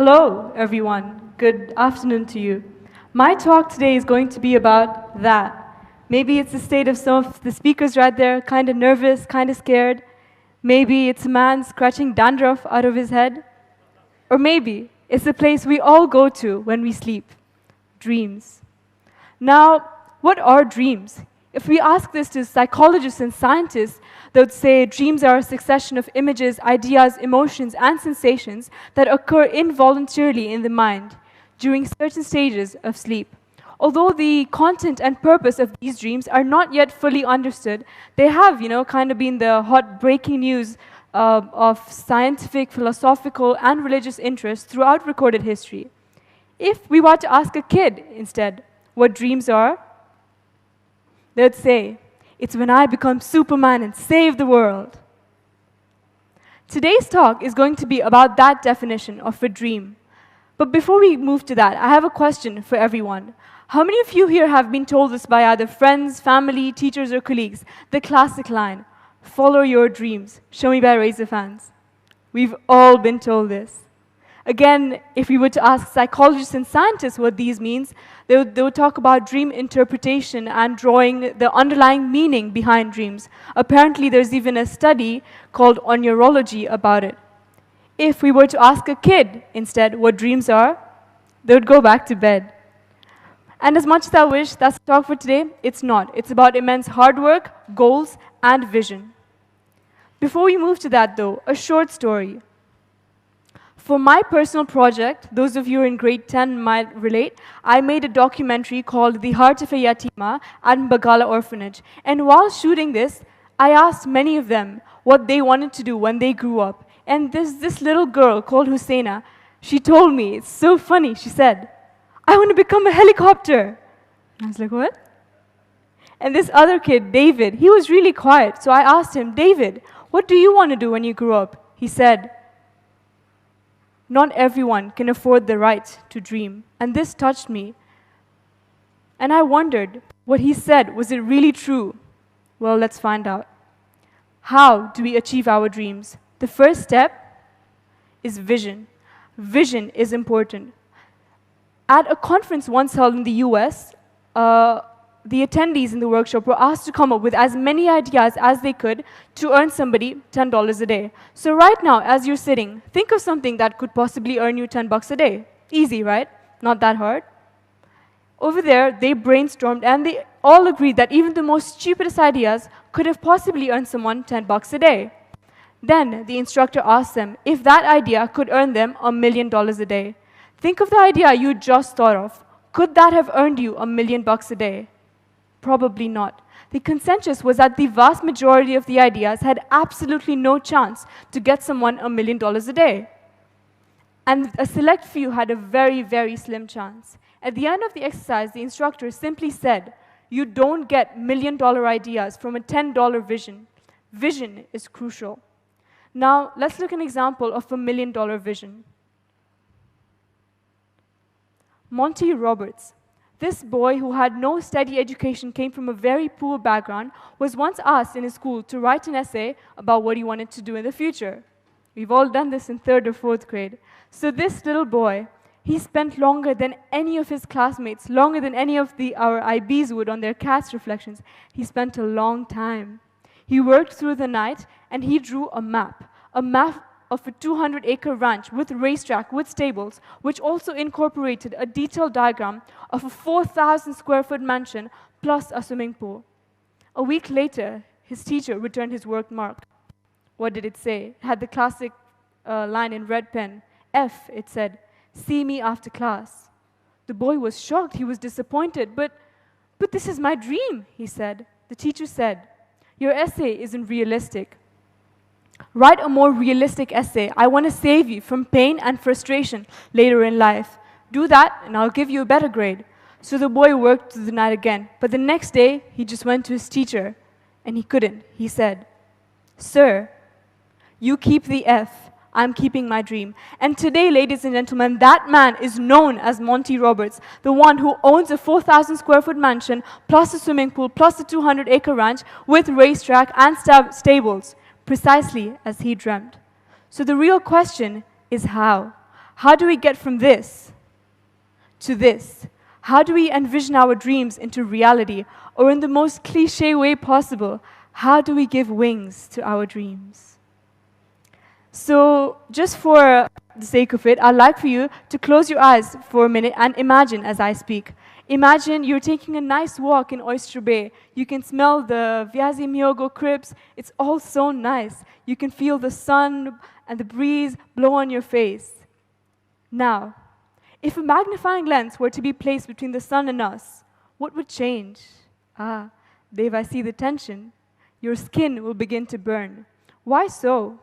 Hello, everyone. Good afternoon to you. My talk today is going to be about that. Maybe it's the state of some of the speakers right there, kind of nervous, kind of scared. Maybe it's a man scratching dandruff out of his head. Or maybe it's the place we all go to when we sleep, dreams. Now, what are dreams? If we ask this to psychologists and scientists, they would say dreams are a succession of images, ideas, emotions, and sensations that occur involuntarily in the mind during certain stages of sleep. Although the content and purpose of these dreams are not yet fully understood, they have, kind of been the hot breaking news of scientific, philosophical, and religious interest throughout recorded history. If we were to ask a kid instead what dreams are, they'd say, "It's when I become Superman and save the world." Today's talk is going to be about that definition of a dream. But before we move to that, I have a question for everyone. How many of you here have been told this by either friends, family, teachers, or colleagues? The classic line, "Follow your dreams." Show me by raise of hands. We've all been told this. Again, if we were to ask psychologists and scientists what these means, they would talk about dream interpretation and drawing the underlying meaning behind dreams. Apparently, there's even a study called on neurology about it. If we were to ask a kid instead what dreams are, they would go back to bed. And as much as I wish that's the talk for today, it's not. It's about immense hard work, goals, and vision. Before we move to that, though, a short story. For my personal project, those of you in grade 10 might relate, I made a documentary called The Heart of a Yatima at Mbagala Orphanage. And while shooting this, I asked many of them what they wanted to do when they grew up. And this little girl called Husseina, she told me, it's so funny, she said, "I want to become a helicopter." I was like, what? And this other kid, David, he was really quiet. So I asked him, "David, what do you want to do when you grow up?" He said, "Not everyone can afford the right to dream." And this touched me. And I wondered, what he said, was it really true? Well, let's find out. How do we achieve our dreams? The first step is vision. Vision is important. At a conference once held in the US, the attendees in the workshop were asked to come up with as many ideas as they could to earn somebody $10 a day. So right now, as you're sitting, think of something that could possibly earn you $10 a day. Easy, right? Not that hard. Over there, they brainstormed and they all agreed that even the most stupidest ideas could have possibly earned someone $10 a day. Then the instructor asked them if that idea could earn them $1 million a day. Think of the idea you just thought of. Could that have earned you $1 million a day? Probably not. The consensus was that the vast majority of the ideas had absolutely no chance to get someone $1 million a day. And a select few had a very, very slim chance. At the end of the exercise, the instructor simply said, "You don't get $1 million ideas from a $10 vision. Vision is crucial." Now, let's look at an example of a $1 million vision. Monte Roberts. This boy who had no steady education, came from a very poor background, was once asked in his school to write an essay about what he wanted to do in the future. We've all done this in 3rd or 4th grade. So this little boy, he spent longer than any of his classmates, longer than any of our IBs would on their CAS reflections. He spent a long time. He worked through the night and he drew a map of a 200-acre ranch with racetrack, with stables, which also incorporated a detailed diagram of a 4,000-square-foot mansion plus a swimming pool. A week later, his teacher returned his work mark. What did it say? It had the classic line in red pen. F, it said, "See me after class." The boy was shocked. He was disappointed. But this is my dream, he said. The teacher said, "Your essay isn't realistic. Write a more realistic essay. I want to save you from pain and frustration later in life. Do that, and I'll give you a better grade." So the boy worked through the night again. But the next day, he just went to his teacher, and he couldn't. He said, "Sir, you keep the F. I'm keeping my dream." And today, ladies and gentlemen, that man is known as Monte Roberts, the one who owns a 4,000-square-foot mansion, plus a swimming pool, plus a 200-acre ranch with racetrack and stables, precisely as he dreamt. So the real question is how. How do we get from this to this? How do we envision our dreams into reality? Or in the most cliche way possible, how do we give wings to our dreams? So, just for the sake of it, I'd like for you to close your eyes for a minute and imagine as I speak. Imagine you're taking a nice walk in Oyster Bay. You can smell the viazi mihogo crepes. It's all so nice. You can feel the sun and the breeze blow on your face. Now, if a magnifying lens were to be placed between the sun and us, what would change? Dave, I see the tension. Your skin will begin to burn. Why so?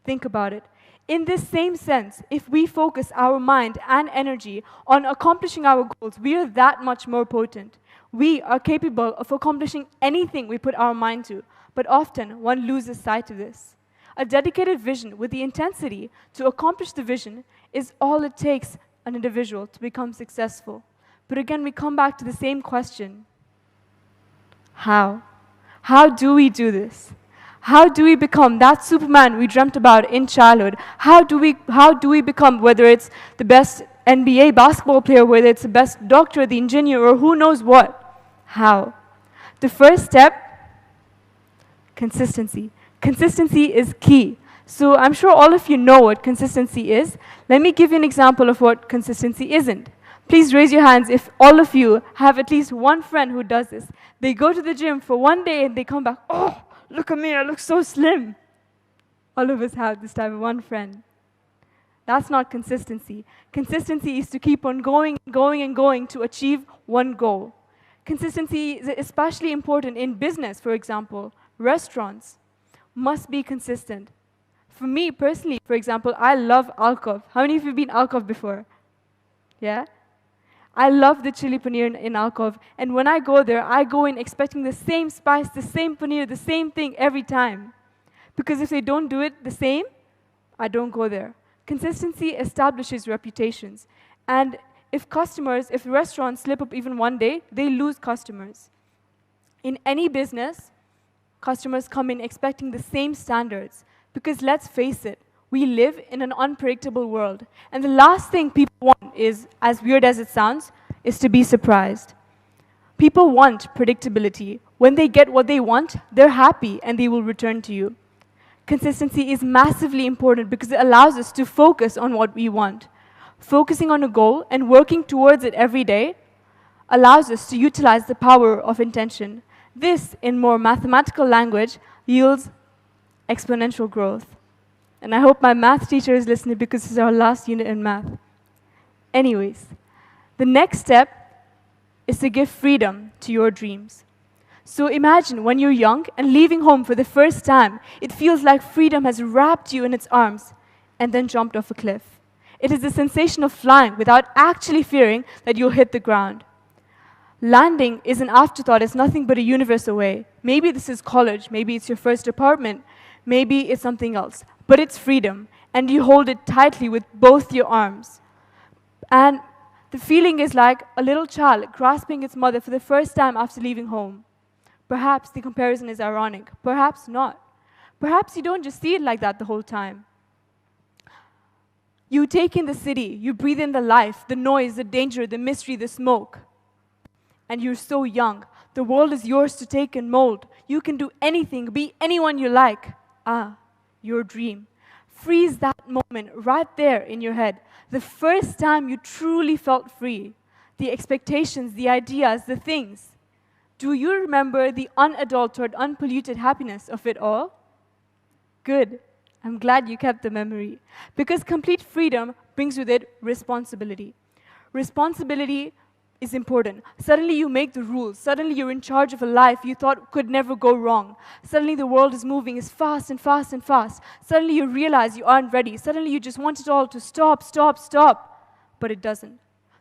Think about it. In this same sense, if we focus our mind and energy on accomplishing our goals, we are that much more potent. We are capable of accomplishing anything we put our mind to, but often one loses sight of this. A dedicated vision with the intensity to accomplish the vision is all it takes an individual to become successful. But again, we come back to the same question. How? How do we do this? How do we become that Superman we dreamt about in childhood? How do we become, whether it's the best NBA basketball player, whether it's the best doctor, the engineer, or who knows what? How? The first step, consistency. Consistency is key. So I'm sure all of you know what consistency is. Let me give you an example of what consistency isn't. Please raise your hands if all of you have at least one friend who does this. They go to the gym for one day and they come back, oh, look at me, I look so slim. All of us have this type of one friend. That's not consistency. Consistency is to keep on going and going to achieve one goal. Consistency is especially important in business, for example. Restaurants must be consistent. For me personally, for example, I love alcove. How many of you have been alcove before? Yeah? I love the chili paneer in alcove. And when I go there, I go in expecting the same spice, the same paneer, the same thing every time. Because if they don't do it the same, I don't go there. Consistency establishes reputations. And if restaurants slip up even one day, they lose customers. In any business, customers come in expecting the same standards. Because let's face it, we live in an unpredictable world. And the last thing people want is, as weird as it sounds, is to be surprised. People want predictability. When they get what they want, they're happy and they will return to you. Consistency is massively important because it allows us to focus on what we want. Focusing on a goal and working towards it every day allows us to utilize the power of intention. This, in more mathematical language, yields exponential growth. And I hope my math teacher is listening because this is our last unit in math. Anyways, the next step is to give freedom to your dreams. So imagine when you're young and leaving home for the first time, it feels like freedom has wrapped you in its arms and then jumped off a cliff. It is the sensation of flying without actually fearing that you'll hit the ground. Landing is an afterthought, it's nothing but a universe away. Maybe this is college, maybe it's your first apartment, maybe it's something else. But it's freedom, and you hold it tightly with both your arms. And the feeling is like a little child grasping its mother for the first time after leaving home. Perhaps the comparison is ironic, perhaps not. Perhaps you don't just see it like that the whole time. You take in the city, you breathe in the life, the noise, the danger, the mystery, the smoke. And you're so young. The world is yours to take and mold. You can do anything, be anyone you like. Your dream. Freeze that moment right there in your head. The first time you truly felt free. The expectations, the ideas, the things. Do you remember the unadulterated, unpolluted happiness of it all? Good. I'm glad you kept the memory. Because complete freedom brings with it responsibility. Responsibility is important. Suddenly you make the rules. Suddenly you're in charge of a life you thought could never go wrong. Suddenly the world is moving as fast and fast and fast. Suddenly you realize you aren't ready. Suddenly you just want it all to stop, stop, stop. But it doesn't.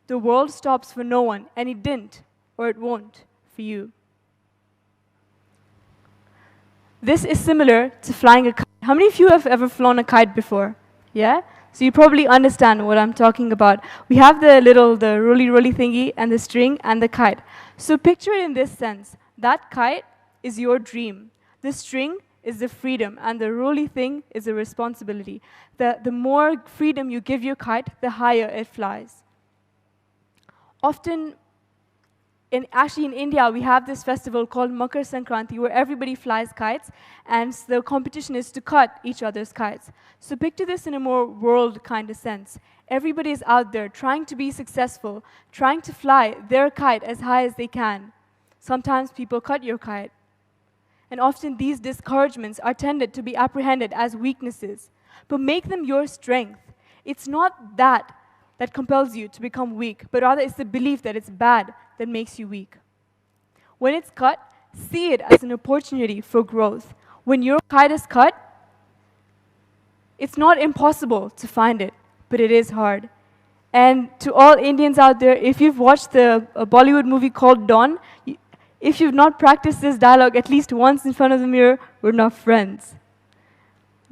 The world stops for no one, and it didn't, or it won't, for you. This is similar to flying a kite. How many of you have ever flown a kite before? Yeah? So you probably understand what I'm talking about. We have the roly thingy and the string and the kite. So picture it in this sense. That kite is your dream. The string is the freedom, and the rolly thing is the responsibility. The more freedom you give your kite, the higher it flies. Often, actually in India, we have this festival called Makar Sankranti where everybody flies kites, and the competition is to cut each other's kites. So picture this in a more world kind of sense. Everybody is out there trying to be successful, trying to fly their kite as high as they can. Sometimes people cut your kite. And often these discouragements are tended to be apprehended as weaknesses. But make them your strength. It's not that compels you to become weak, but rather it's the belief that it's bad that makes you weak. When it's cut, see it as an opportunity for growth. When your kite is cut, it's not impossible to find it, but it is hard. And to all Indians out there, if you've watched a Bollywood movie called Dawn, if you've not practiced this dialogue at least once in front of the mirror, we're not friends.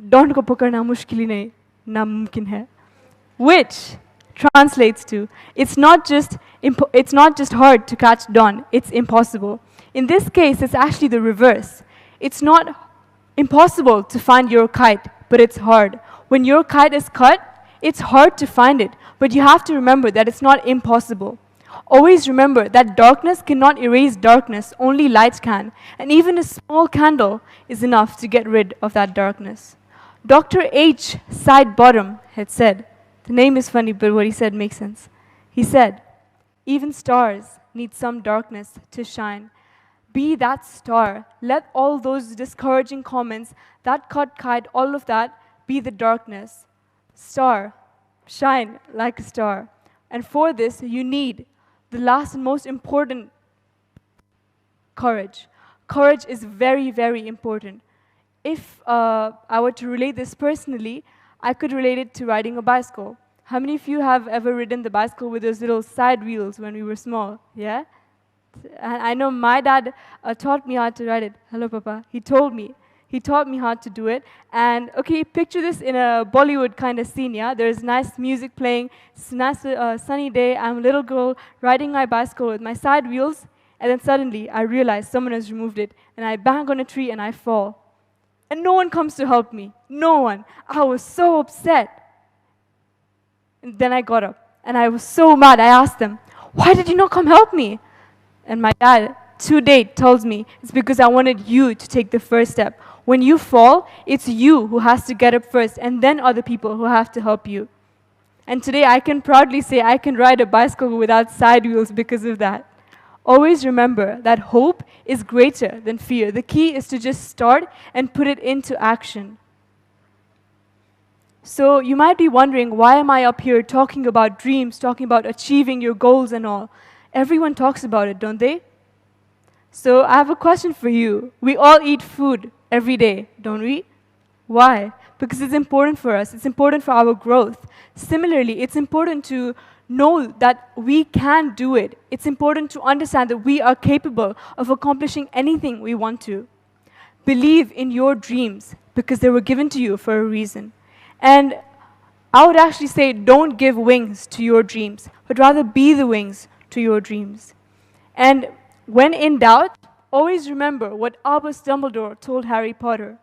Dawn ko pakarna mushkil hi nahi, namumkin hai. Which translates to, it's not just hard to catch dawn, it's impossible. In this case, it's actually the reverse. It's not impossible to find your kite, but it's hard. When your kite is cut, it's hard to find it, but you have to remember that it's not impossible. Always remember that darkness cannot erase darkness, only light can, and even a small candle is enough to get rid of that darkness. Dr. H. Sidebottom had said, the name is funny, but what he said makes sense. He said, even stars need some darkness to shine. Be that star. Let all those discouraging comments, that cut kite, all of that, be the darkness. Star, shine like a star. And for this, you need the last and most important, courage. Courage is very, very important. If I were to relate this personally, I could relate it to riding a bicycle. How many of you have ever ridden the bicycle with those little side wheels when we were small? Yeah? And I know my dad taught me how to ride it. Hello, Papa. He told me. He taught me how to do it. And, okay, picture this in a Bollywood kind of scene, yeah? There's nice music playing. It's a nice sunny day. I'm a little girl riding my bicycle with my side wheels. And then suddenly, I realize someone has removed it. And I bang on a tree and I fall. And no one comes to help me. No one. I was so upset. And then I got up. And I was so mad. I asked them, why did you not come help me? And my dad, to date, tells me it's because I wanted you to take the first step. When you fall, it's you who has to get up first, and then other people who have to help you. And today I can proudly say I can ride a bicycle without side wheels because of that. Always remember that hope is greater than fear. The key is to just start and put it into action. So you might be wondering, why am I up here talking about dreams, talking about achieving your goals and all? Everyone talks about it, don't they? So I have a question for you. We all eat food every day, don't we? Why? Because it's important for us. It's important for our growth. Similarly, it's important to know that we can do it. It's important to understand that we are capable of accomplishing anything we want to. Believe in your dreams because they were given to you for a reason. And I would actually say don't give wings to your dreams, but rather be the wings to your dreams. And when in doubt, always remember what Albus Dumbledore told Harry Potter.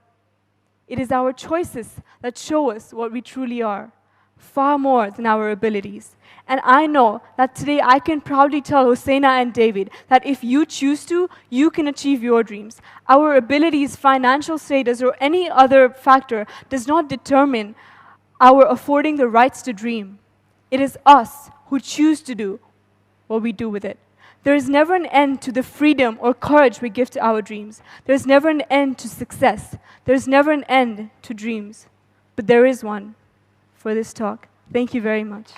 It is our choices that show us what we truly are, far more than our abilities. And I know that today I can proudly tell Hosseina and David that if you choose to, you can achieve your dreams. Our abilities, financial status, or any other factor does not determine our affording the rights to dream. It is us who choose to do what we do with it. There is never an end to the freedom or courage we give to our dreams. There is never an end to success. There is never an end to dreams. But there is one for this talk. Thank you very much.